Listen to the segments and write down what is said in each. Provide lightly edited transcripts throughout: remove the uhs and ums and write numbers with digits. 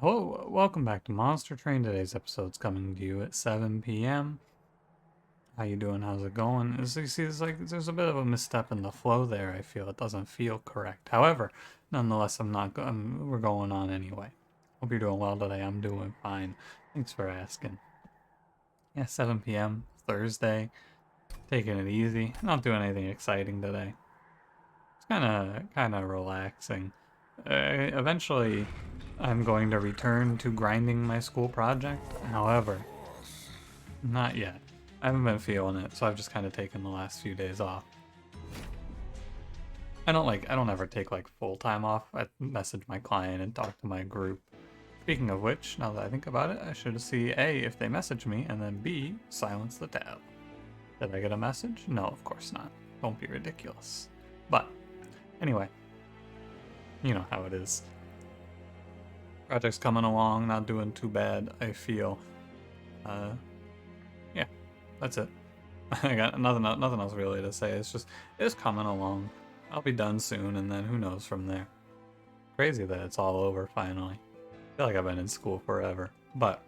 Hello, welcome back to Monster Train. Today's episode's coming to you at 7 p.m. How you doing? How's it going? As you see, there's a bit of a misstep in the flow there. I feel it doesn't feel correct. However, nonetheless, we're going on anyway. Hope you're doing well today. I'm doing fine. Thanks for asking. Yeah, 7 p.m. Thursday. Taking it easy. Not doing anything exciting today. It's kind of relaxing. Eventually, I'm going to return to grinding my school project. However, not yet. I haven't been feeling it, so I've just kind of taken the last few days off. I don't ever take like full time off. I message my client and talk to my group. Speaking of which, now that I think about it, I should see A, if they message me, and then B, silence the tab. Did I get a message? No, of course not. Don't be ridiculous. But, anyway, you know how it is. Project's coming along, not doing too bad, I feel. Yeah, that's it. I got nothing else really to say. It's coming along. I'll be done soon, and then who knows from there. Crazy that it's all over finally. I feel like I've been in school forever. But,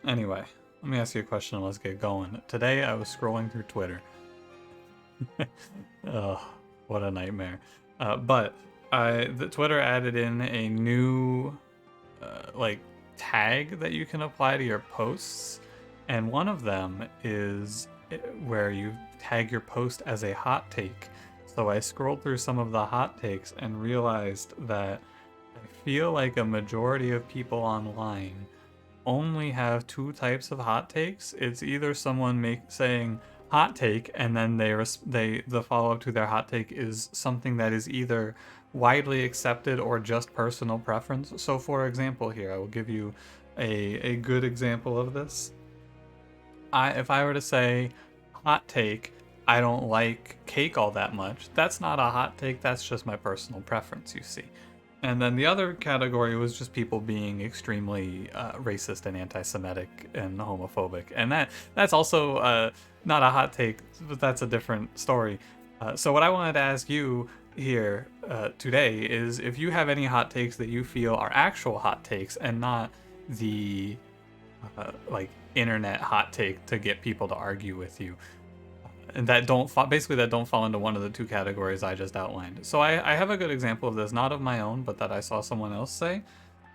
anyway, let me ask you a question and let's get going. Today I was scrolling through Twitter. Oh, what a nightmare. The Twitter added in a new tag that you can apply to your posts, and one of them is where you tag your post as a hot take. So I scrolled through some of the hot takes and realized that I feel like a majority of people online only have two types of hot takes. It's either someone saying hot take, and then the follow up to their hot take is something that is either widely accepted or just personal preference. So for example, here I will give you a good example of this. If I were to say hot take, I don't like cake all that much, that's not a hot take, that's just my personal preference, you see. And then the other category was just people being extremely racist and anti-Semitic and homophobic, and that's also not a hot take, but that's a different story. So what I wanted to ask you here today is if you have any hot takes that you feel are actual hot takes and not the internet hot take to get people to argue with you, and that don't fall into one of the two categories I just outlined. So I have a good example of this, not of my own, but that I saw someone else say.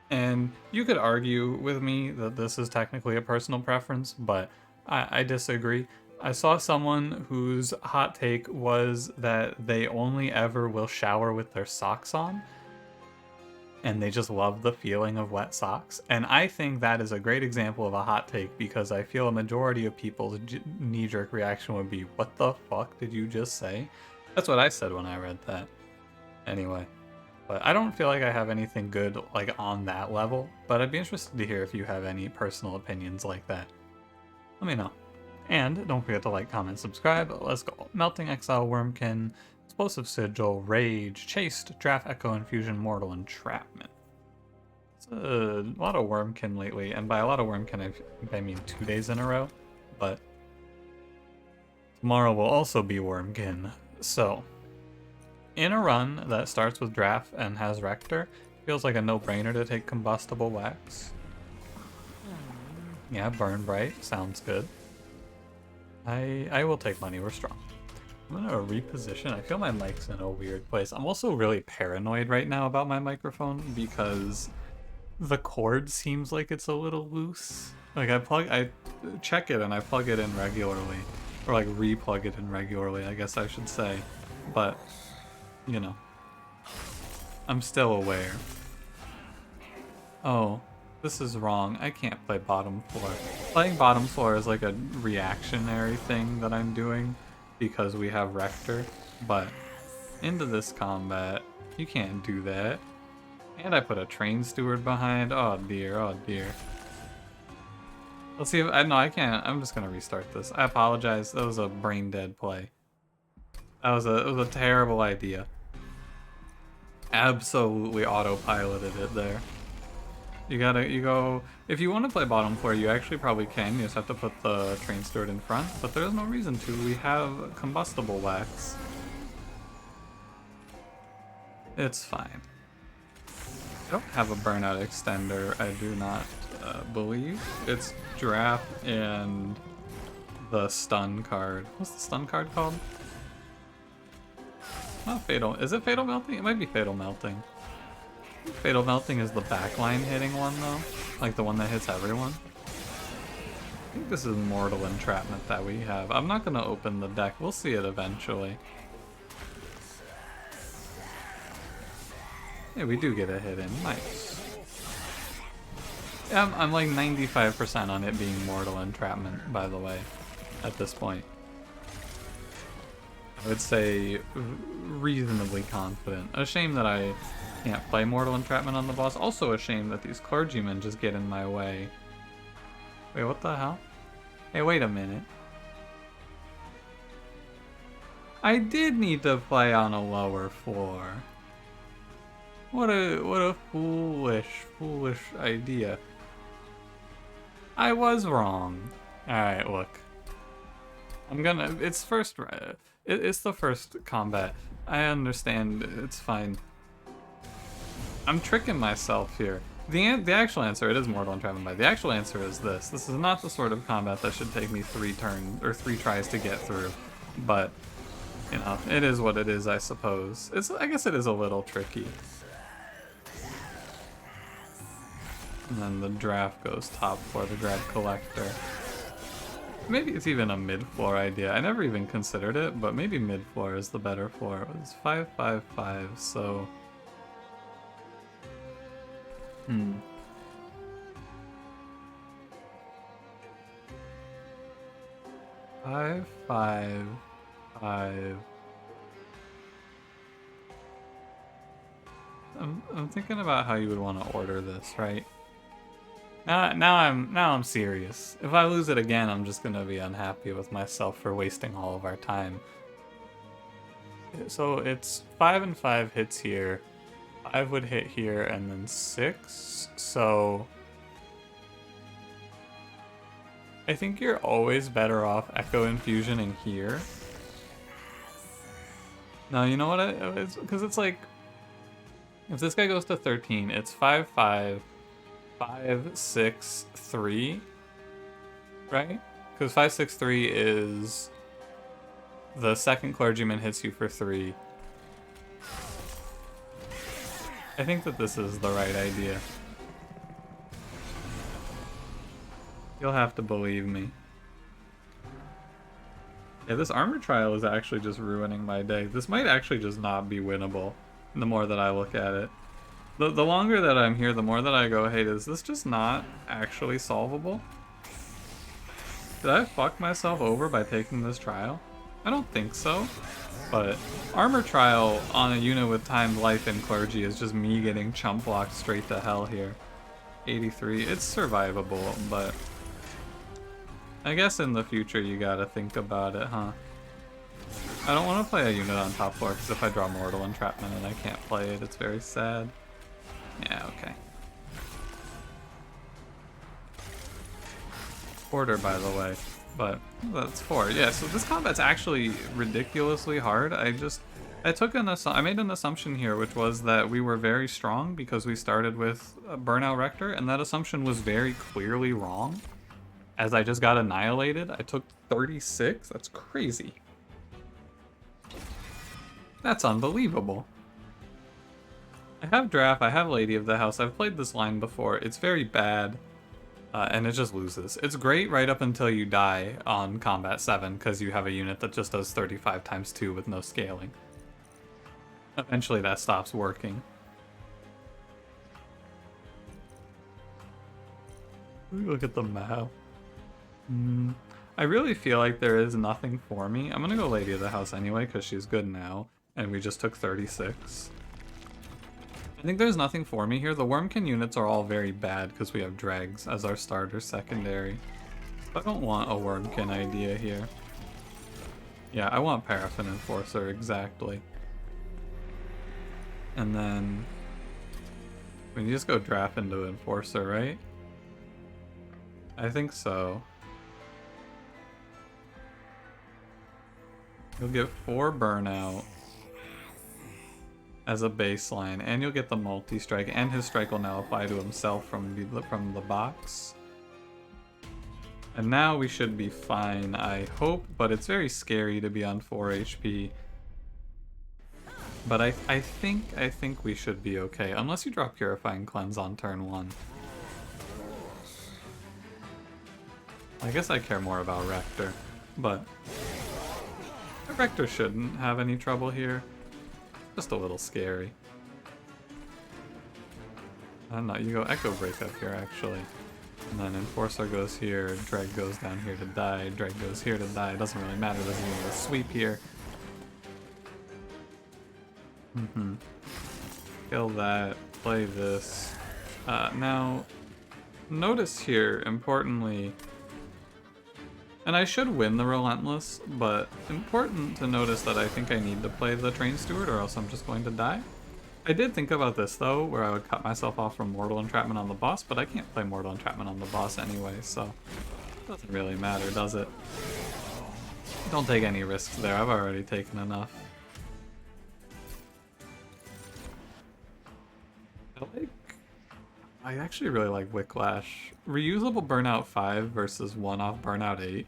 And you could argue with me that this is technically a personal preference, but I disagree. I saw someone whose hot take was that they only ever will shower with their socks on, and they just love the feeling of wet socks. And I think that is a great example of a hot take, because I feel a majority of people's knee-jerk reaction would be, what the fuck did you just say? That's what I said when I read that. Anyway, but I don't feel like I have anything good on that level, but I'd be interested to hear if you have any personal opinions like that. Let me know. And don't forget to like, comment, subscribe. Let's go. Melting Exile, Wurmkin, Explosive Sigil, Rage, Chaste, Draft Echo, Infusion, Mortal, Entrapment. It's a lot of Wurmkin lately, and by a lot of Wurmkin I mean 2 days in a row, but tomorrow will also be Wurmkin. So, in a run that starts with Draft and has Rector, feels like a no-brainer to take Combustible Wax. Yeah, Burn Bright, sounds good. I will take money, we're strong. I'm gonna reposition. I feel my mic's in a weird place. I'm also really paranoid right now about my microphone because the cord seems like it's a little loose. Like I check it and I plug it in regularly. Or re-plug it in regularly, I guess I should say. But, you know, I'm still aware. Oh, this is wrong. I can't play bottom floor. Playing bottom floor is like a reactionary thing that I'm doing because we have Rector, but into this combat, you can't do that. And I put a Train Steward behind. Oh dear, oh dear. Let's see if I can't. I'm just gonna restart this. I apologize. That was a brain dead play. It was a terrible idea. Absolutely autopiloted it there. You go, if you want to play bottom floor, you actually probably can. You just have to put the Train Steward in front, but there's no reason to. We have Combustible Wax. It's fine. I don't have a burnout extender, I do not believe. It's draft and the stun card. What's the stun card called? Not fatal. Is it fatal melting? It might be fatal melting. Fatal melting is the backline hitting one though, like the one that hits everyone. I think this is mortal entrapment that we have. I'm not gonna open the deck. We'll see it eventually. Yeah, we do get a hit in. Nice. Yeah, I'm like 95% on it being mortal entrapment, by the way, at this point. I would say reasonably confident. A shame that I can't play mortal entrapment on the boss. Also a shame that these clergymen just get in my way. Wait, what the hell? Hey, wait a minute. I did need to play on a lower floor. What a foolish idea. I was wrong. Alright, look. It's first, it's the first combat. I understand, it's fine. I'm tricking myself here. The actual answer, it is mortal entrapment, but the actual answer is this. This is not the sort of combat that should take me 3 tries to get through. But, you know, it is what it is, I suppose. I guess it is a little tricky. And then the draft goes top floor to grab collector. Maybe it's even a mid-floor idea. I never even considered it, but maybe mid-floor is the better floor. It was 5/5/5, so... 5/5/5. I'm thinking about how you would want to order this, right? Now I'm serious. If I lose it again, I'm just gonna be unhappy with myself for wasting all of our time. So it's 5 and 5 hits here. 5 would hit here, and then 6. So I think you're always better off Echo Infusioning here. No, you know what? Because it's like, if this guy goes to 13, it's 5/5. 5, 6, 3, right? Because 5, 6, 3 is the second clergyman hits you for 3. I think that this is the right idea. You'll have to believe me. Yeah, this armor trial is actually just ruining my day. This might actually just not be winnable, the more that I look at it. The longer that I'm here, the more that I go, hey, is this just not actually solvable? Did I fuck myself over by taking this trial? I don't think so. But armor trial on a unit with timed life and clergy is just me getting chump blocked straight to hell here. 83, it's survivable, but I guess in the future you gotta think about it, huh? I don't want to play a unit on top floor because if I draw mortal entrapment and I can't play it, it's very sad. Yeah, okay. Order, by the way, but that's 4. Yeah, so this combat's actually ridiculously hard. I made an assumption here, which was that we were very strong because we started with a Burnout Rector, and that assumption was very clearly wrong. As I just got annihilated, I took 36. That's crazy. That's unbelievable. I have draft, I have Lady of the House, I've played this line before, it's very bad, and it just loses. It's great right up until you die on Combat 7, because you have a unit that just does 35 times 2 with no scaling. Eventually that stops working. Look at the map. I really feel like there is nothing for me. I'm gonna go Lady of the House anyway, because she's good now, and we just took 36. I think there's nothing for me here. The Wurmkin units are all very bad because we have Dregs as our starter secondary. I don't want a Wurmkin idea here. Yeah, I want Paraffin Enforcer, exactly. And then we just go draft into Enforcer, right? I think so. You'll get 4 burnout. as a baseline, and you'll get the multi-strike, and his strike will now apply to himself from the box. And now we should be fine, I hope, but it's very scary to be on 4 HP. But I think we should be okay, unless you drop Purifying Cleanse on turn 1. I guess I care more about Rector, but Rector shouldn't have any trouble here. Just a little scary. I don't know, you go Echo Break up here actually. And then Enforcer goes here, Dreg goes down here to die, Dreg goes here to die, it doesn't really matter, there's even a sweep here. Kill that, play this. Now, notice here, importantly, and I should win the Relentless, but important to notice that I think I need to play the Train Steward or else I'm just going to die. I did think about this though, where I would cut myself off from Mortal Entrapment on the boss, but I can't play Mortal Entrapment on the boss anyway, so it doesn't really matter, does it? Don't take any risks there, I've already taken enough. I actually really like Whiplash. Reusable Burnout 5 versus one-off Burnout 8.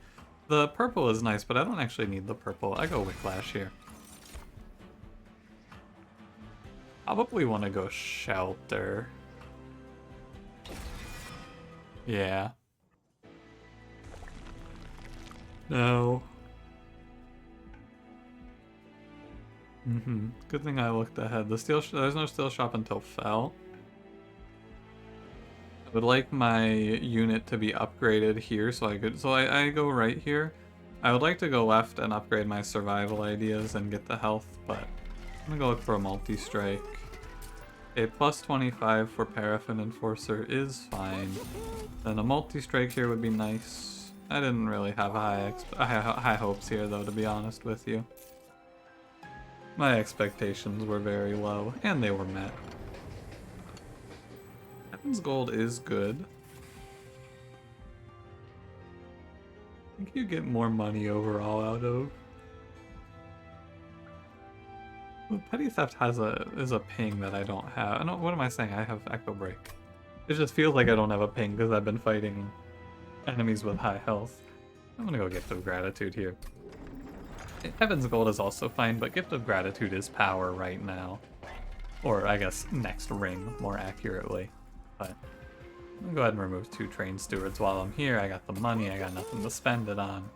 The purple is nice, but I don't actually need the purple. I go Whiplash here. Probably want to go Shelter. Yeah. No. Good thing I looked ahead. There's no steel shop until Fell. I would like my unit to be upgraded here, so I go right here. I would like to go left and upgrade my survival ideas and get the health, but I'm gonna go look for a multi-strike. A plus 25 for Paraffin Enforcer is fine. Then a multi-strike here would be nice. I didn't really have high hopes here though, to be honest with you. My expectations were very low, and they were met. Heaven's Gold is good. I think you get more money overall out of. Petty Theft is a ping that I don't have. What am I saying? I have Echo Break. It just feels like I don't have a ping because I've been fighting enemies with high health. I'm gonna go Gift of Gratitude here. Heaven's Gold is also fine, but Gift of Gratitude is power right now. Or I guess next ring, more accurately. But I'm gonna go ahead and remove 2 Train Stewards while I'm here. I got the money, I got nothing to spend it on.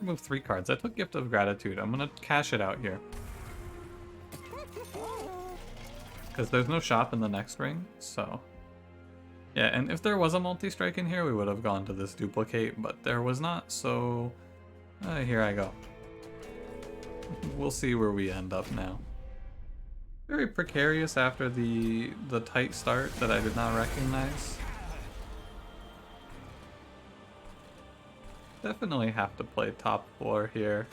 Remove 3 cards. I took Gift of Gratitude. I'm gonna cash it out here. Because there's no shop in the next ring, so... Yeah, and if there was a multi-strike in here, we would have gone to this duplicate, but there was not, so... here I go. We'll see where we end up now. Very precarious after the tight start that I did not recognize. Definitely have to play top floor here.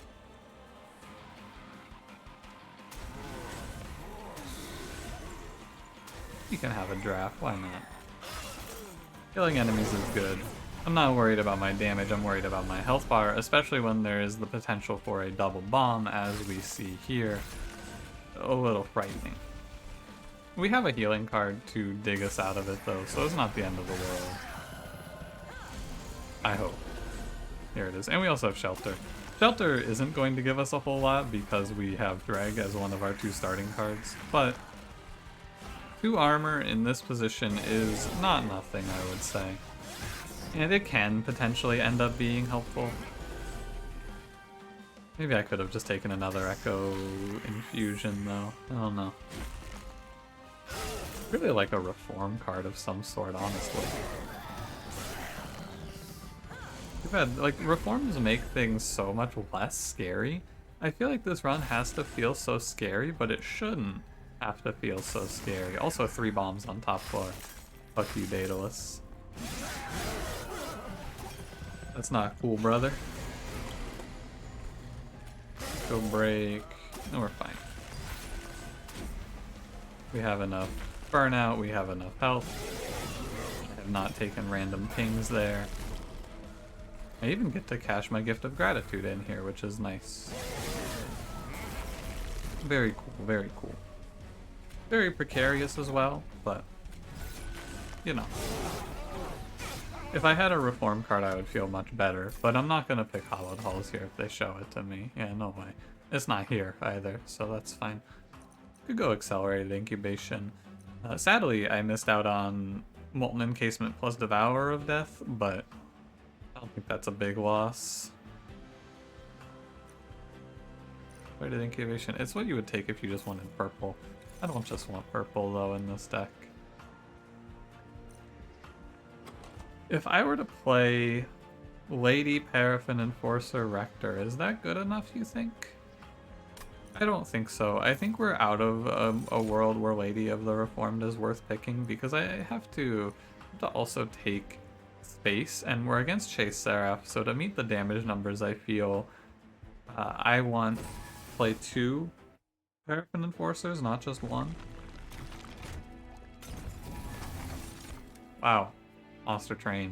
You can have a draft, why not? Killing enemies is good. I'm not worried about my damage, I'm worried about my health bar, especially when there is the potential for a double bomb, as we see here. A little frightening. We have a healing card to dig us out of it though, so it's not the end of the world. I hope. Here it is. And we also have Shelter. Shelter isn't going to give us a whole lot because we have Dreg as one of our 2 starting cards, but 2 armor in this position is not nothing, I would say. And it can potentially end up being helpful. Maybe I could have just taken another Echo Infusion though. I don't know. Really like a Reform card of some sort, honestly. Too bad, like, Reforms make things so much less scary. I feel like this run has to feel so scary, but it shouldn't have to feel so scary. Also 3 bombs on top floor. Fuck you, Daedalus. That's not cool, brother. Go break. No, we're fine. We have enough burnout, we have enough health. I have not taken random pings there. I even get to cash my Gift of Gratitude in here, which is nice. Very cool, very cool. Very precarious as well, but, you know. If I had a reform card, I would feel much better, but I'm not going to pick Hallowed Halls here if they show it to me. Yeah, no way. It's not here either, so that's fine. Could go Accelerated Incubation. Sadly, I missed out on Molten Encasement plus Devourer of Death, but I don't think that's a big loss. Accelerated Incubation. It's what you would take if you just wanted purple. I don't just want purple, though, in this deck. If I were to play Lady, Paraffin, Enforcer, Rector, is that good enough, you think? I don't think so. I think we're out of a world where Lady of the Reformed is worth picking, because I have to also take space, and we're against Chase Seraph, so to meet the damage numbers, I feel I want to play 2 Paraffin Enforcers, not just 1. Wow. Monstertrain.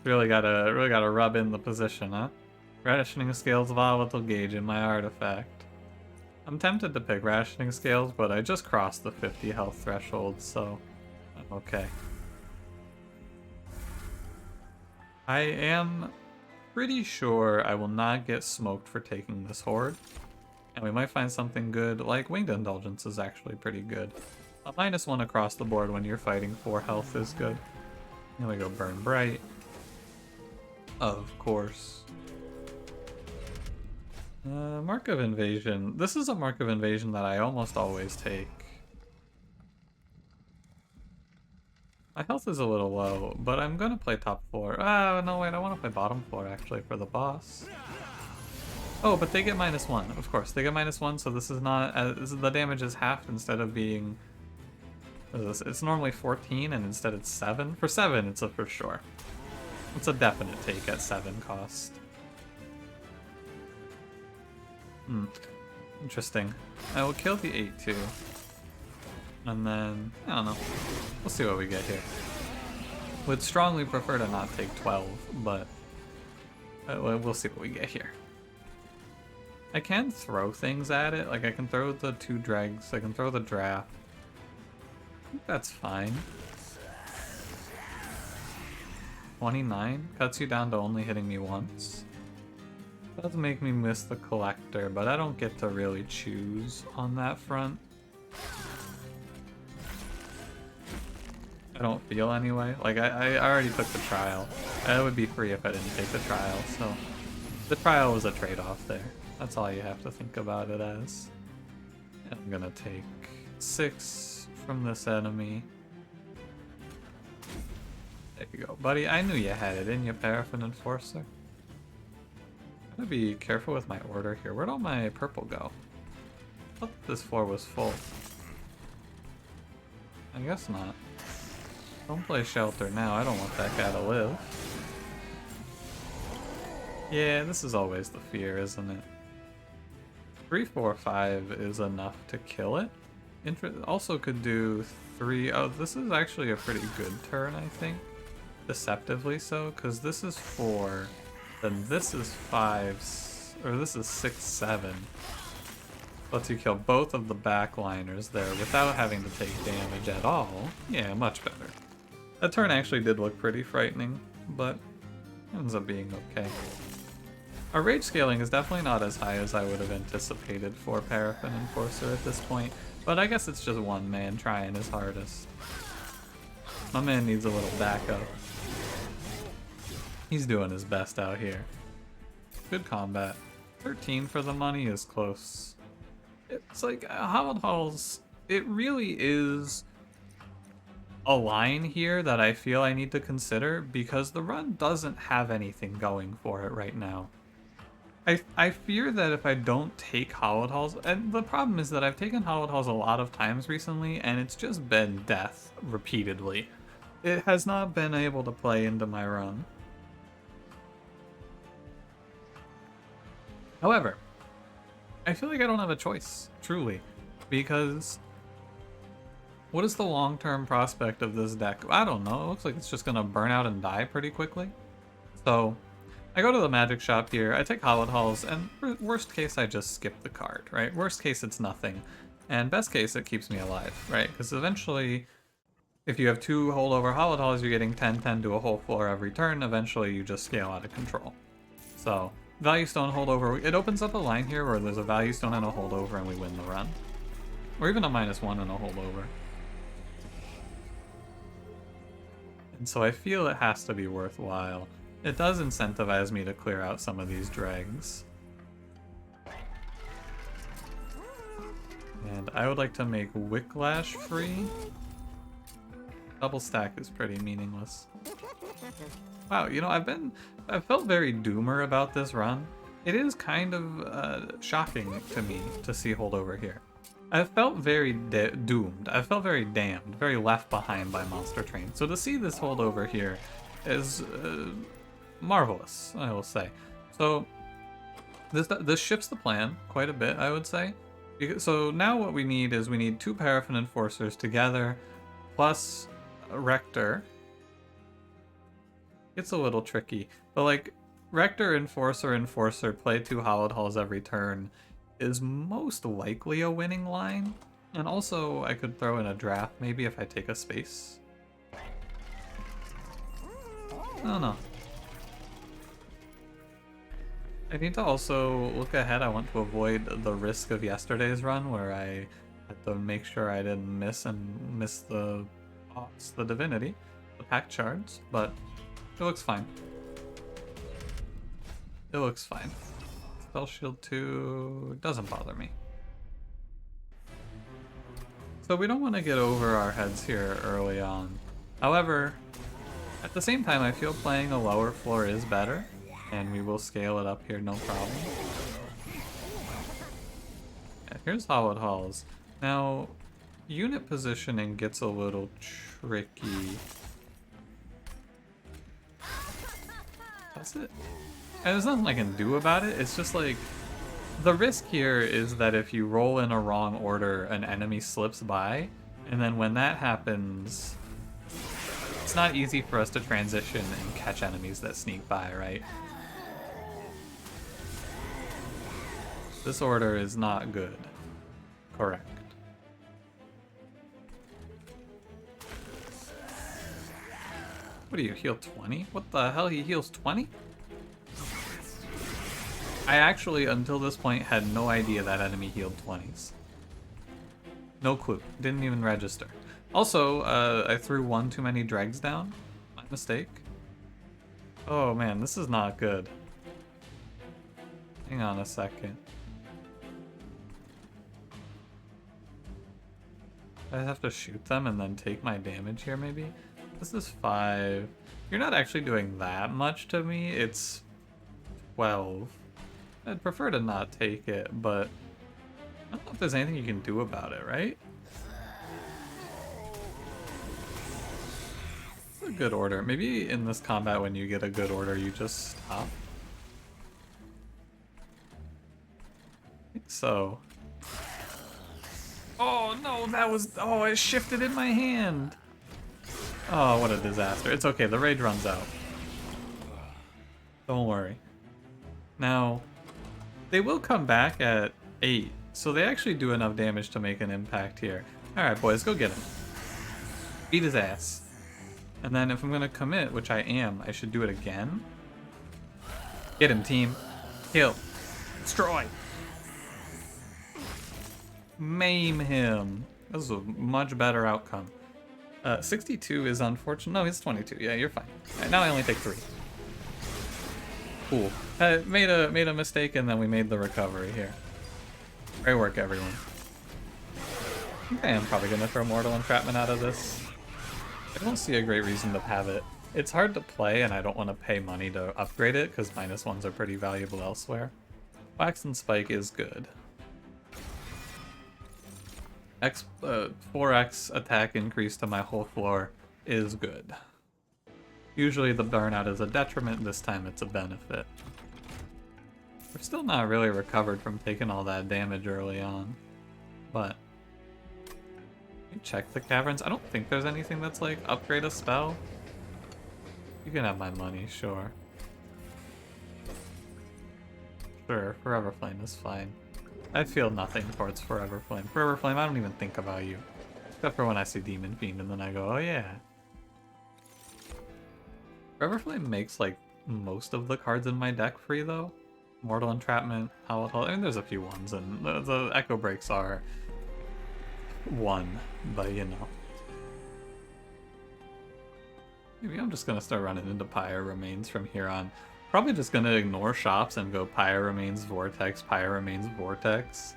Really gotta rub in the position, huh? Rationing Scales Volatile Gauge in my artifact. I'm tempted to pick Rationing Scales, but I just crossed the 50 health threshold, so I'm okay. I am pretty sure I will not get smoked for taking this Horde, and we might find something good, like Winged Indulgence is actually pretty good. A -1 across the board when you're fighting 4 health is good. Here we go, Burn Bright. Of course. Mark of Invasion. This is a Mark of Invasion that I almost always take. My health is a little low, but I'm gonna play top 4. Oh, no, wait, I want to play bottom 4, actually, for the boss. Oh, but they get -1, of course. They get -1, so this is not... the damage is halved instead of being... It's normally 14, and instead it's 7. For 7, it's a for sure. It's a definite take at 7 cost. Interesting. I will kill the 8 too. And then, I don't know. We'll see what we get here. Would strongly prefer to not take 12, but we'll see what we get here. I can throw things at it. Like, I can throw the 2 dregs. I can throw the draft. I think that's fine. 29 cuts you down to only hitting me once. Does make me miss the collector, but I don't get to really choose on that front. I don't feel anyway. Like, I already took the trial. I would be free if I didn't take the trial, so the trial was a trade-off there. That's all you have to think about it as. And I'm gonna take 6 from this enemy. There you go, buddy. I knew you had it in you, Paraffin Enforcer. I'm gonna be careful with my order here. Where'd all my purple go? I thought this floor was full. I guess not. Don't play Shelter now. I don't want that guy to live. Yeah, this is always the fear, isn't it? 3, 4, 5 is enough to kill it. Also could do 3. Oh, this is actually a pretty good turn, I think. Deceptively so, because this is 4. Then this is 5, or this is 6, 7. Lets you kill both of the backliners there without having to take damage at all. Yeah, much better. That turn actually did look pretty frightening, but it ends up being okay. Our rage scaling is definitely not as high as I would have anticipated for Paraffin Enforcer at this point, but I guess it's just one man trying his hardest. My man needs a little backup. He's doing his best out here. Good combat. 13 for the money is close. It's like, Hallowed Halls, it really is a line here that I feel I need to consider because the run doesn't have anything going for it right now. I fear that if I don't take Hallowed Halls, and the problem is that I've taken Hallowed Halls a lot of times recently, and it's just been death repeatedly. It has not been able to play into my run. However, I feel like I don't have a choice, truly, because what is the long-term prospect of this deck? I don't know. It looks like it's just going to burn out and die pretty quickly. So I go to the magic shop here, I take Hallowed Halls, and worst case I just skip the card, right? Worst case it's nothing, and best case it keeps me alive, right? Because eventually, if you have 2 holdover Hallowed Halls, you're getting 10-10 to a whole floor every turn, eventually you just scale out of control. So, Value Stone holdover, it opens up a line here where there's a Value Stone and a holdover and we win the run. Or even a -1 and a holdover. And so I feel it has to be worthwhile. It does incentivize me to clear out some of these dregs. And I would like to make Wicklash free. Double stack is pretty meaningless. Wow, you know, I've felt very doomer about this run. It is kind of shocking to me to see holdover here. I've felt very doomed. I felt very damned, very left behind by monstertrain. So to see this holdover here is marvelous, I will say. So this shifts the plan quite a bit, I would say. So now what we need is we need 2 Paraffin Enforcers together, plus a Rector. It's a little tricky, but like Rector, Enforcer, play 2 Hallowed Halls every turn is most likely a winning line. And also I could throw in a draft maybe if I take a space. I don't know. I need to also look ahead. I want to avoid the risk of yesterday's run where I had to make sure I didn't miss the Divinity, the pack shards, but it looks fine. It looks fine. Spell Shield 2 doesn't bother me. So we don't want to get over our heads here early on. However, at the same time, I feel playing a lower floor is better, and we will scale it up here, no problem. Yeah, here's Hallowed Halls. Now, unit positioning gets a little tricky. That's it. And there's nothing I can do about it. It's just like, the risk here is that if you roll in a wrong order, an enemy slips by, and then when that happens, it's not easy for us to transition and catch enemies that sneak by, right? This order is not good. Correct. What do you heal 20? What the hell? He heals 20? I actually, until this point, had no idea that enemy healed 20s. No clue. Didn't even register. Also, I threw 1 too many dregs down. My mistake. Oh man, this is not good. Hang on a second. I have to shoot them and then take my damage here, maybe? This is 5. You're not actually doing that much to me. It's 12. I'd prefer to not take it, but I don't know if there's anything you can do about it, right? It's a good order. Maybe in this combat when you get a good order, you just stop. I think so. Oh no, that was... Oh, it shifted in my hand! Oh, what a disaster. It's okay, the rage runs out. Don't worry. Now, they will come back at 8, so they actually do enough damage to make an impact here. Alright boys, go get him. Beat his ass. And then if I'm gonna commit, which I am, I should do it again. Get him, team. Kill. Destroy. Maim him. This is a much better outcome. 62 is unfortunate. No, he's 22. Yeah, you're fine. Right, now I only take 3. Cool. Made a mistake and then we made the recovery here. Great work, everyone. I think I am probably going to throw Mortal Entrapment out of this. I don't see a great reason to have it. It's hard to play and I don't want to pay money to upgrade it because -1s are pretty valuable elsewhere. Wax and Spike is good. 4x attack increase to my whole floor is good. Usually the burnout is a detriment, this time it's a benefit. We're still not really recovered from taking all that damage early on, but... Let me check the caverns. I don't think there's anything that's like, upgrade a spell. You can have my money, sure. Sure, Forever Flame is fine. I feel nothing towards Forever Flame. Forever Flame, I don't even think about you. Except for when I see Demon Fiend and then I go, oh yeah. Forever Flame makes like most of the cards in my deck free though. Mortal Entrapment, Hallowed, I mean there's a few ones and the Echo Breaks are one, but you know. Maybe I'm just gonna start running into Pyre Remains from here on. Probably just gonna ignore shops and go Pyre Remains, Vortex, Pyre Remains, Vortex.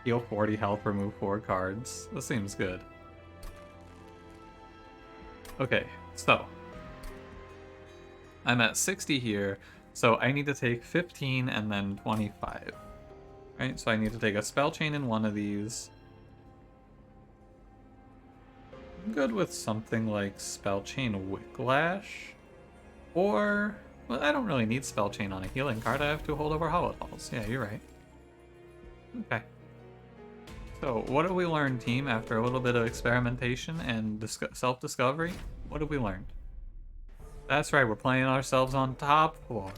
Heal 40 health, remove 4 cards. This seems good. Okay, so. I'm at 60 here, so I need to take 15 and then 25. Right, so I need to take a Spell Chain in one of these. I'm good with something like Spell Chain Wicklash. Or, well, I don't really need Spell Chain on a healing card. I have to hold over Hallowed Halls. Yeah, you're right. Okay. So, what have we learned, team, after a little bit of experimentation and self-discovery? What have we learned? That's right, we're playing ourselves on top floor.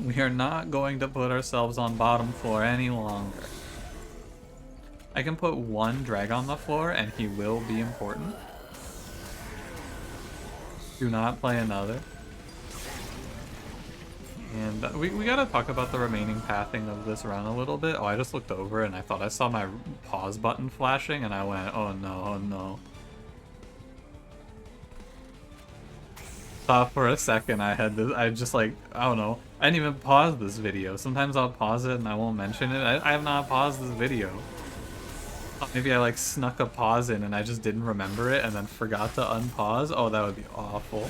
We are not going to put ourselves on bottom floor any longer. I can put one drag on the floor and he will be important. Do not play another. And we gotta talk about the remaining pathing of this run a little bit. Oh, I just looked over and I thought I saw my pause button flashing and I went, oh no, oh no. Thought for a second I had this, I just like, I don't know, I didn't even pause this video. Sometimes I'll pause it and I won't mention it. I have not paused this video. Maybe I like snuck a pause in and I just didn't remember it and then forgot to unpause. Oh, that would be awful.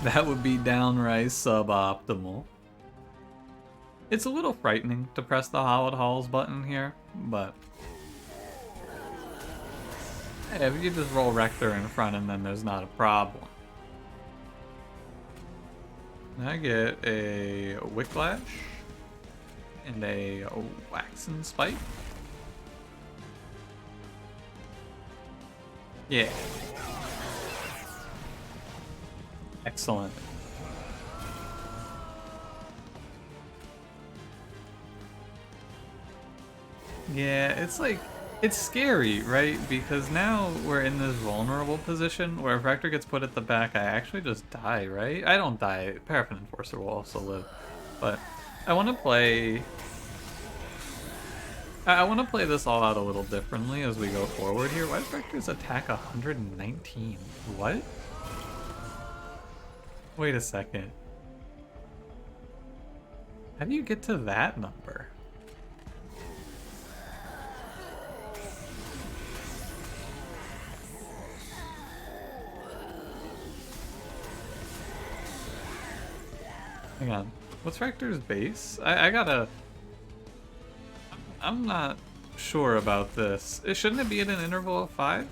That would be downright suboptimal. It's a little frightening to press the Hallowed Halls button here, but hey, if you just roll Rector in front and then there's not a problem. I get a Wicklash and a Waxen Spike. Yeah. Excellent. Yeah, it's like, it's scary, right? Because now we're in this vulnerable position where if Rector gets put at the back, I actually just die, right? I don't die. Paraffin Enforcer will also live. But I want to play... I want to play this all out a little differently as we go forward here. Why does Rector's attack 119? What? Wait a second. How do you get to that number? Hang on. What's Rector's base? I gotta... I'm not sure about this. Shouldn't it be at an interval of 5?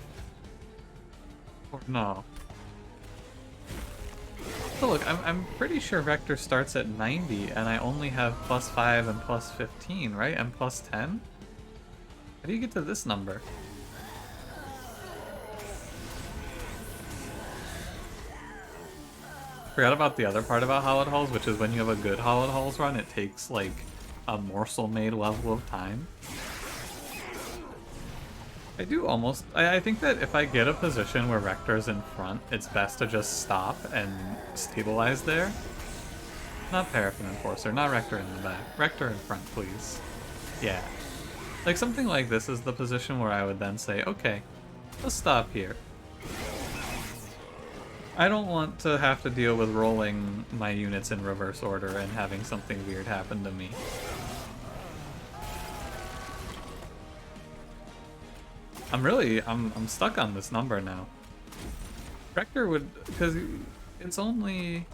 Or no? So look, I'm pretty sure Rector starts at 90 and I only have +5 and +15, right? And +10? How do you get to this number? Forgot about the other part about Hallowed Halls, which is when you have a good Hallowed Halls run, it takes like a morsel made level of time. I do almost... I think that if I get a position where Rector's in front, it's best to just stop and stabilize there. Not Paraffin Enforcer, not Rector in the back. Rector in front, please. Yeah. Like something like this is the position where I would then say, okay, let's stop here. I don't want to have to deal with rolling my units in reverse order and having something weird happen to me. I'm stuck on this number now. Rector would, because it's only...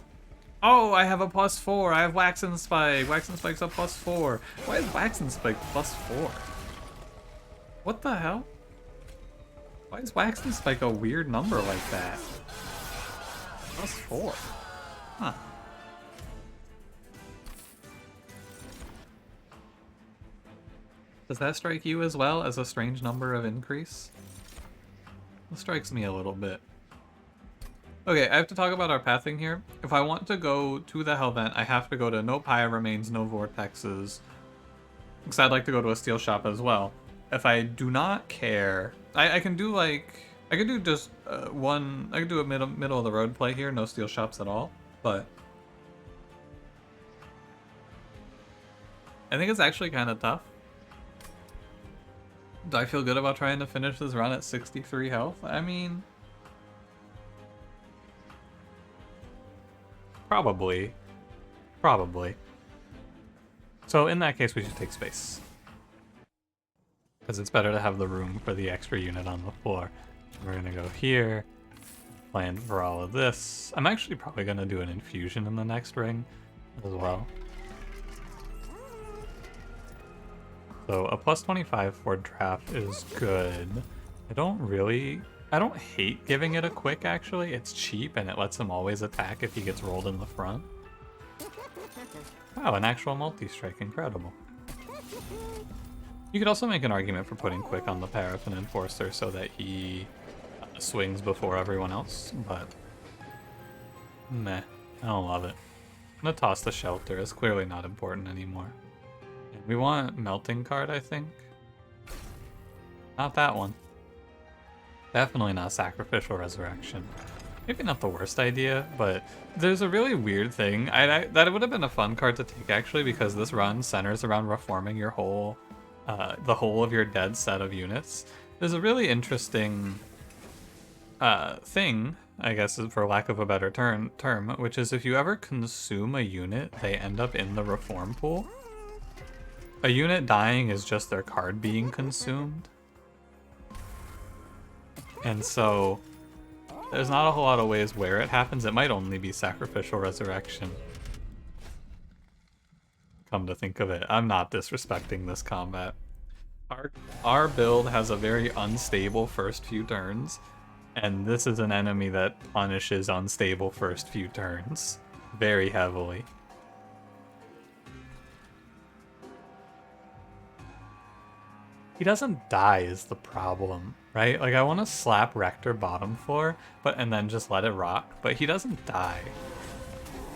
Oh, I have a +4. I have Waxen Spike. Waxen Spike's a +4. Why is Waxen Spike +4? What the hell? Why is Waxen Spike a weird number like that? +4. Huh. Does that strike you as well as a strange number of increase? It strikes me a little bit. Okay, I have to talk about our pathing here. If I want to go to the Hell Vent, I have to go to no Pyre Remains, no Vortexes. Because I'd like to go to a steel shop as well. If I do not care, I can do like, I could do just one, I could do a middle of the road play here, no steel shops at all. But I think it's actually kind of tough. Do I feel good about trying to finish this run at 63 health? I mean, probably. So in that case, we should take space. Because it's better to have the room for the extra unit on the floor. We're going to go here, plan for all of this. I'm actually probably going to do an infusion in the next ring as well. So a plus 25 for draft is good. I don't hate giving it a quick actually. It's cheap and it lets him always attack if he gets rolled in the front. Wow, an actual multi-strike, incredible. You could also make an argument for putting quick on the Paraffin Enforcer so that he swings before everyone else, but meh, I don't love it. I'm gonna toss the shelter, it's clearly not important anymore. We want Melting Card, I think. Not that one. Definitely not Sacrificial Resurrection. Maybe not the worst idea, but there's a really weird thing. That would have been a fun card to take actually, because this run centers around reforming your whole, the whole of your dead set of units. There's a really interesting thing, I guess, for lack of a better term, which is if you ever consume a unit, they end up in the reform pool. A unit dying is just their card being consumed. And so there's not a whole lot of ways where it happens. It might only be Sacrificial Resurrection. Come to think of it, I'm not disrespecting this combat. Our build has a very unstable first few turns, and this is an enemy that punishes unstable first few turns very heavily. He doesn't die is the problem, right? Like, I want to slap Rector bottom floor, and then just let it rock, but he doesn't die.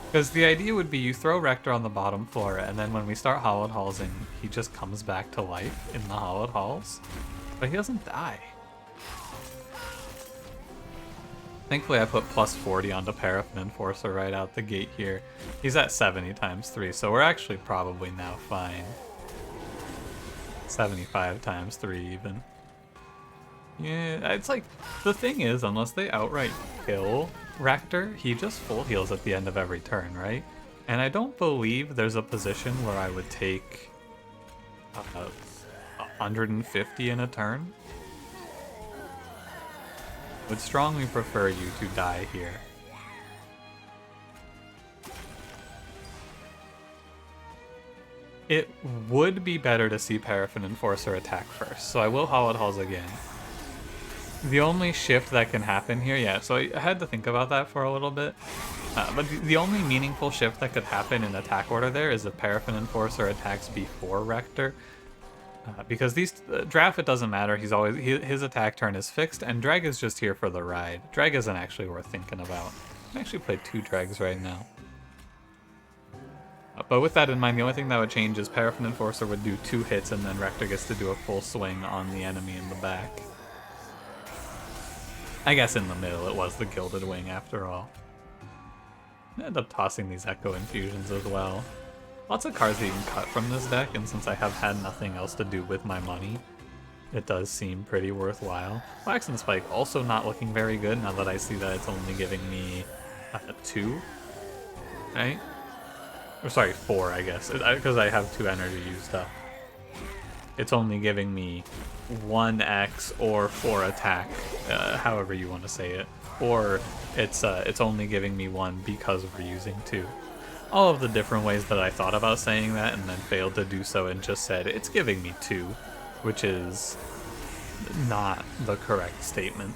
Because the idea would be you throw Rector on the bottom floor, and then when we start Hallowed Hallsing, he just comes back to life in the Hallowed Halls. But he doesn't die. Thankfully I put plus 40 onto Paraffin Enforcer right out the gate here. He's at 70 times 3, so we're actually probably now fine. 75 times 3 even. Yeah, it's like, the thing is, unless they outright kill Rector, he just full heals at the end of every turn, right? And I don't believe there's a position where I would take 150 in a turn. Would strongly prefer you to die here. It would be better to see Paraffin Enforcer attack first, so I will Hallowed Halls again. The only shift that can happen here, yeah, so I had to think about that for a little bit, but the only meaningful shift that could happen in attack order there is if Paraffin Enforcer attacks before Rector, because these draft, it doesn't matter, he's always his attack turn is fixed, and Drag is just here for the ride. Drag isn't actually worth thinking about. I can actually play 2 Drags right now. But with that in mind, the only thing that would change is Paraffin Enforcer would do 2 hits and then Rector gets to do a full swing on the enemy in the back. I guess in the middle it was the Gilded Wing after all. I end up tossing these Echo Infusions as well. Lots of cards that you can cut from this deck, and since I have had nothing else to do with my money, it does seem pretty worthwhile. Wax and Spike also not looking very good now that I see that it's only giving me 2, right? Or sorry, 4, I guess, because I have 2 energy used up. It's only giving me 1x or 4 attack, however you want to say it. Or it's only giving me 1 because we're using 2. All of the different ways that I thought about saying that and then failed to do so and just said, it's giving me 2, which is not the correct statement.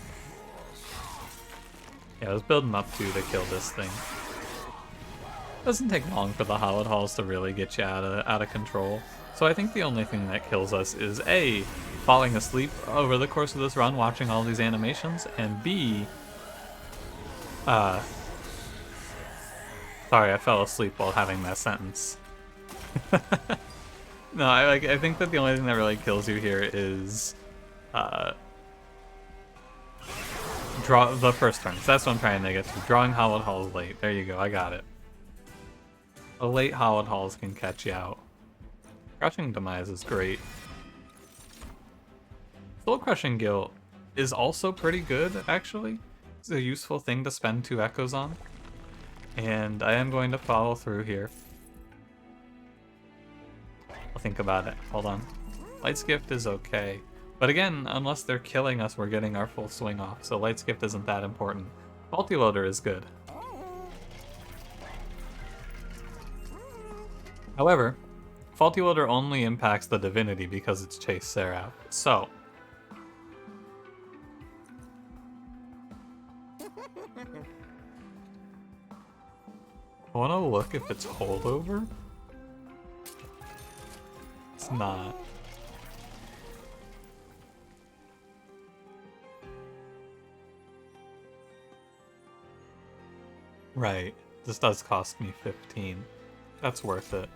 Yeah, I was building up to kill this thing. Doesn't take long for the Hallowed Halls to really get you out of control. So I think the only thing that kills us is A, falling asleep over the course of this run watching all these animations, and B, Uh, Sorry, I fell asleep while having that sentence. No, I think that the only thing that really kills you here is draw the first turn. So that's what I'm trying to get to. Drawing Hallowed Halls late. There you go, I got it. A late Hallowed Halls can catch you out. Crushing Demise is great. Soul Crushing Guilt is also pretty good, actually. It's a useful thing to spend 2 echoes on. And I am going to follow through here. I'll think about it. Hold on. Light's Gift is okay. But again, unless they're killing us, we're getting our full swing off. So Light's Gift isn't that important. Faulty Loader is good. However, Faulty Loader only impacts the Divinity because it's Chase Seraph. So, I want to look if it's Holdover. It's not. Right. This does cost me 15. That's worth it.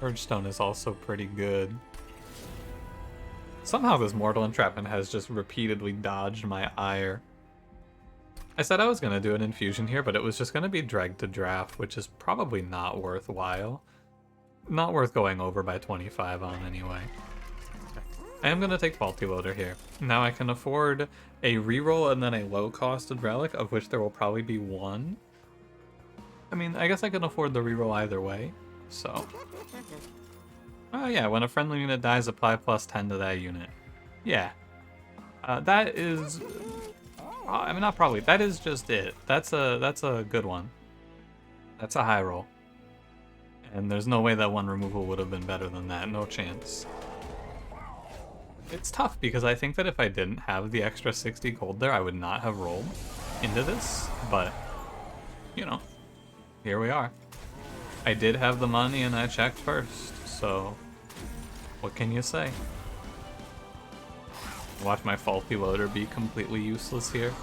Urgestone is also pretty good. Somehow this Mortal Entrapment has just repeatedly dodged my ire. I said I was going to do an infusion here, but it was just going to be dragged to draft, which is probably not worthwhile. Not worth going over by 25 on anyway. I am going to take Faulty Loader here. Now I can afford a reroll and then a low-costed relic, of which there will probably be 1. I mean, I guess I can afford the reroll either way, so... Oh yeah, when a friendly unit dies, apply +10 to that unit. Yeah. That is... I mean, not probably. That is just it. That's a good one. That's a high roll. And there's no way that 1 removal would have been better than that. No chance. It's tough because I think that if I didn't have the extra 60 gold there, I would not have rolled into this. But, you know, here we are. I did have the money and I checked first. So, what can you say? Watch my Faulty Loader be completely useless here.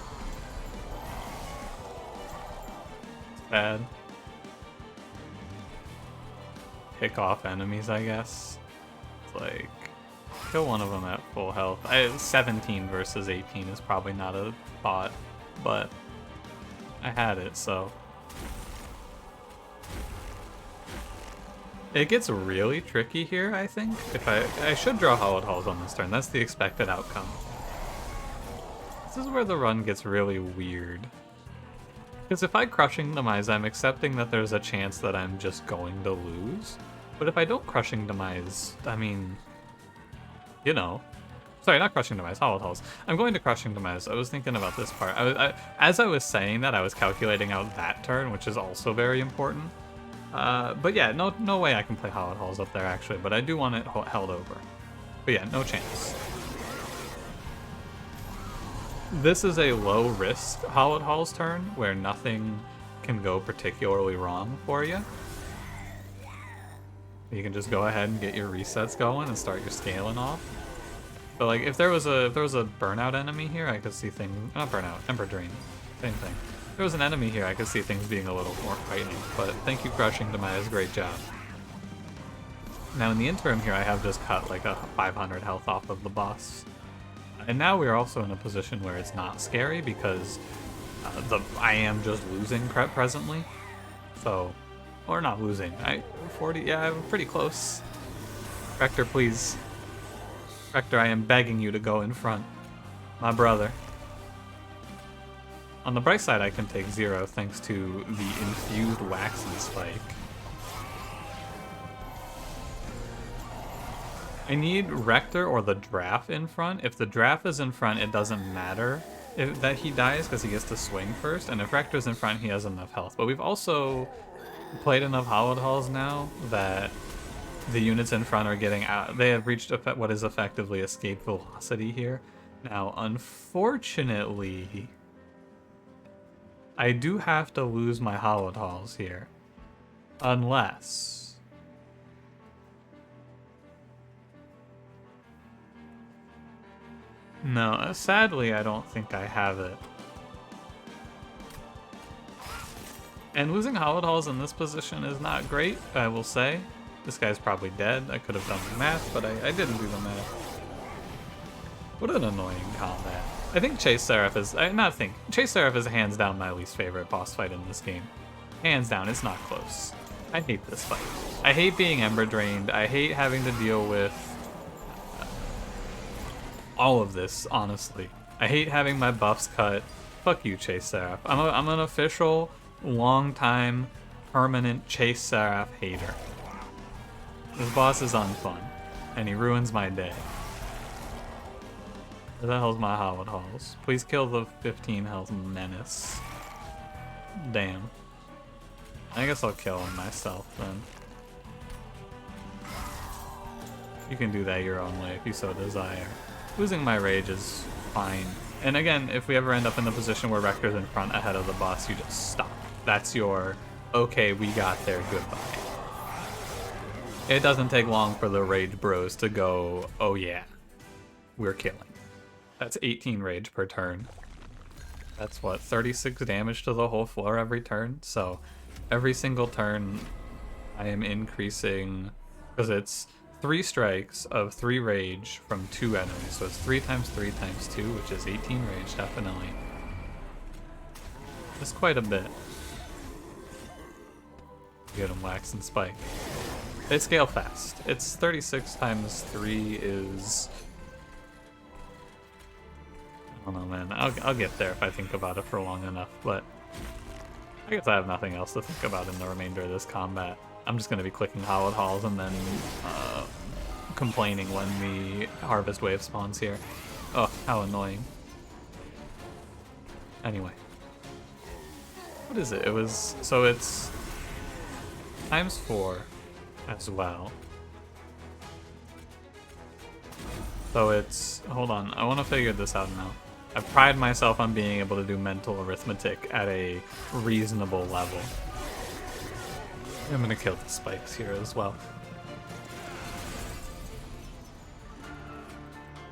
It's bad. Pick off enemies, I guess. It's like, kill one of them at full health. 17 versus 18 is probably not a thought, but I had it, so. It gets really tricky here, I think. If I should draw Hallowed Halls on this turn. That's the expected outcome. This is where the run gets really weird. Because if I Crushing Demise, I'm accepting that there's a chance that I'm just going to lose. But if I don't Crushing Demise, I mean, you know. Sorry, not Crushing Demise, Hallowed Halls. I'm going to Crushing Demise. I was thinking about this part. As I was saying that, I was calculating out that turn, which is also very important. But yeah, no way I can play Hallowed Halls up there, actually, but I do want it held over. But yeah, no chance. This is a low-risk Hallowed Halls turn, where nothing can go particularly wrong for you. You can just go ahead and get your resets going and start your scaling off. But like, if there was a burnout enemy here, I could see things... Not burnout, Ember Drain. Same thing. If there was an enemy here, I could see things being a little more frightening. But thank you, Crushing Demise. Great job. Now, in the interim here, I have just cut like a 500 health off of the boss. And now we are also in a position where it's not scary because I am just losing presently. So, or not losing. 40, yeah, I'm pretty close. Rector, please. Rector, I am begging you to go in front. My brother. On the bright side, I can take 0 thanks to the infused Waxy Spike. I need Rector or the Draft in front. If the Draft is in front, it doesn't matter that he dies because he gets to swing first. And if Rector's in front, he has enough health. But we've also played enough Hallowed Halls now that the units in front are getting out. They have reached what is effectively escape velocity here. Now, unfortunately, I do have to lose my Hallowed Halls here. Unless... No, sadly, I don't think I have it. And losing Hallowed Halls in this position is not great, I will say. This guy's probably dead. I could have done the math, but I didn't do the math. What an annoying combat. I think Chase Seraph is... Chase Seraph is hands down my least favorite boss fight in this game. Hands down, it's not close. I hate this fight. I hate being Ember Drained. I hate having to deal with all of this, honestly. I hate having my buffs cut. Fuck you, Chase Seraph. I'm an official, long-time, permanent Chase Seraph hater. This boss is unfun, and he ruins my day. Where the hell's my Hallowed Halls? Please kill the 15 health menace. Damn. I guess I'll kill him myself then. You can do that your own way if you so desire. Losing my rage is fine. And again, if we ever end up in the position where Rector's in front ahead of the boss, you just stop. That's your, okay, we got there, goodbye. It doesn't take long for the rage bros to go, oh yeah, we're killing. That's 18 rage per turn. That's what, 36 damage to the whole floor every turn? So every single turn I am increasing, because it's 3 strikes of 3 rage from 2 enemies. So it's 3 times 3 times 2, which is 18 rage, definitely. That's quite a bit. Get him wax and spike. They scale fast. It's 36 times 3 is... I don't know, man. I'll get there if I think about it for long enough, but I guess I have nothing else to think about in the remainder of this combat. I'm just going to be clicking Hallowed Halls and then complaining when the Harvest Wave spawns here. Oh, how annoying. Anyway. What is it? It was... So it's... times 4 as well. So it's... Hold on. I want to figure this out now. I pride myself on being able to do mental arithmetic at a reasonable level. I'm gonna kill the spikes here as well.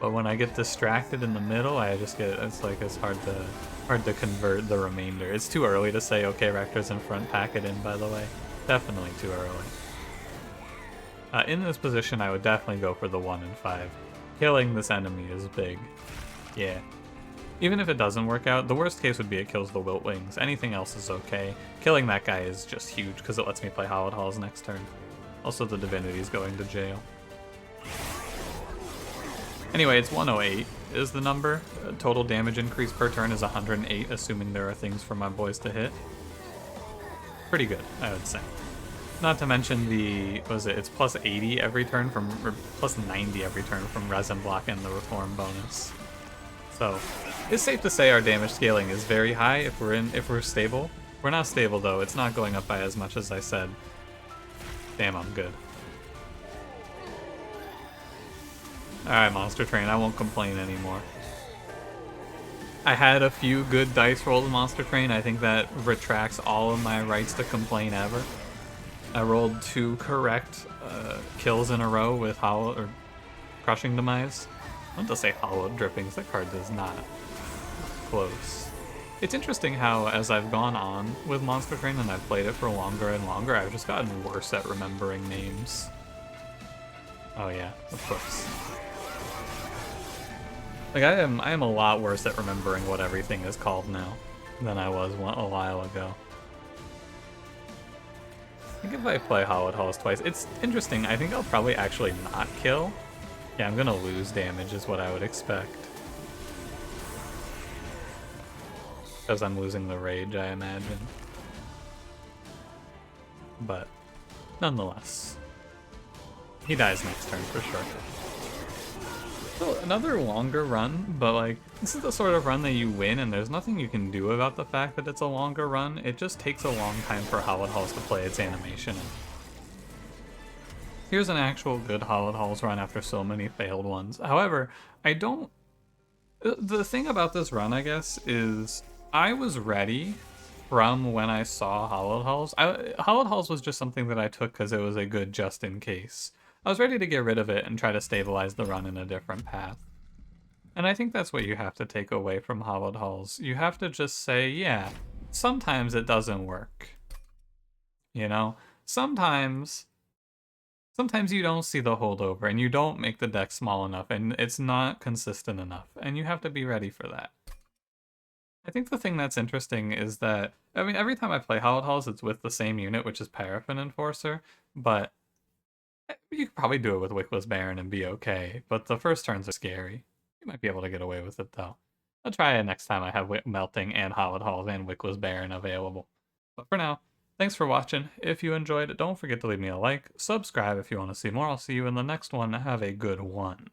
But when I get distracted in the middle, I just get, it's like it's hard to convert the remainder. It's too early to say, okay, Rector's in front, pack it in, by the way. Definitely too early. In this position, I would definitely go for the 1 in 5. Killing this enemy is big. Yeah. Even if it doesn't work out, the worst case would be it kills the Wilt Wings. Anything else is okay. Killing that guy is just huge because it lets me play Hallowed Halls next turn. Also, the Divinity is going to jail. Anyway, it's 108 is the number. Total damage increase per turn is 108, assuming there are things for my boys to hit. Pretty good, I would say. Not to mention the, what was it, it's plus 80 every turn from, or plus 90 every turn from Resin Block and the Reform bonus. So, it's safe to say our damage scaling is very high if we're stable. We're not stable though, it's not going up by as much as I said. Damn, I'm good. Alright, Monster Train, I won't complain anymore. I had a few good dice rolls in Monster Train. I think that retracts all of my rights to complain ever. I rolled 2 correct kills in a row with Hollow or Crushing Demise. I want to say Hollowed Drippings, that card does not. Close. It's interesting how, as I've gone on with Monster Train and I've played it for longer and longer, I've just gotten worse at remembering names. Oh yeah, of course. Like, I am a lot worse at remembering what everything is called now than I was a while ago. I think if I play Hallowed Halls twice, it's interesting. I think I'll probably actually not kill. Yeah, I'm gonna lose damage is what I would expect. Because I'm losing the rage, I imagine. But, nonetheless. He dies next turn for sure. So, another longer run, but like, this is the sort of run that you win and there's nothing you can do about the fact that it's a longer run. It just takes a long time for Hallowed Halls to play its animation. Here's an actual good Hallowed Halls run after so many failed ones. However, I don't... The thing about this run, I guess, is I was ready from when I saw Hallowed Halls. Hallowed Halls was just something that I took because it was a good just in case. I was ready to get rid of it and try to stabilize the run in a different path. And I think that's what you have to take away from Hallowed Halls. You have to just say, yeah, sometimes it doesn't work. You know? Sometimes you don't see the holdover and you don't make the deck small enough and it's not consistent enough. And you have to be ready for that. I think the thing that's interesting is that, I mean, every time I play Hallowed Halls, it's with the same unit, which is Paraffin Enforcer, but you could probably do it with Wickless Baron and be okay, but the first turns are scary. You might be able to get away with it, though. I'll try it next time I have Melting and Hallowed Halls and Wickless Baron available. But for now, thanks for watching. If you enjoyed it, don't forget to leave me a like, subscribe if you want to see more. I'll see you in the next one. Have a good one.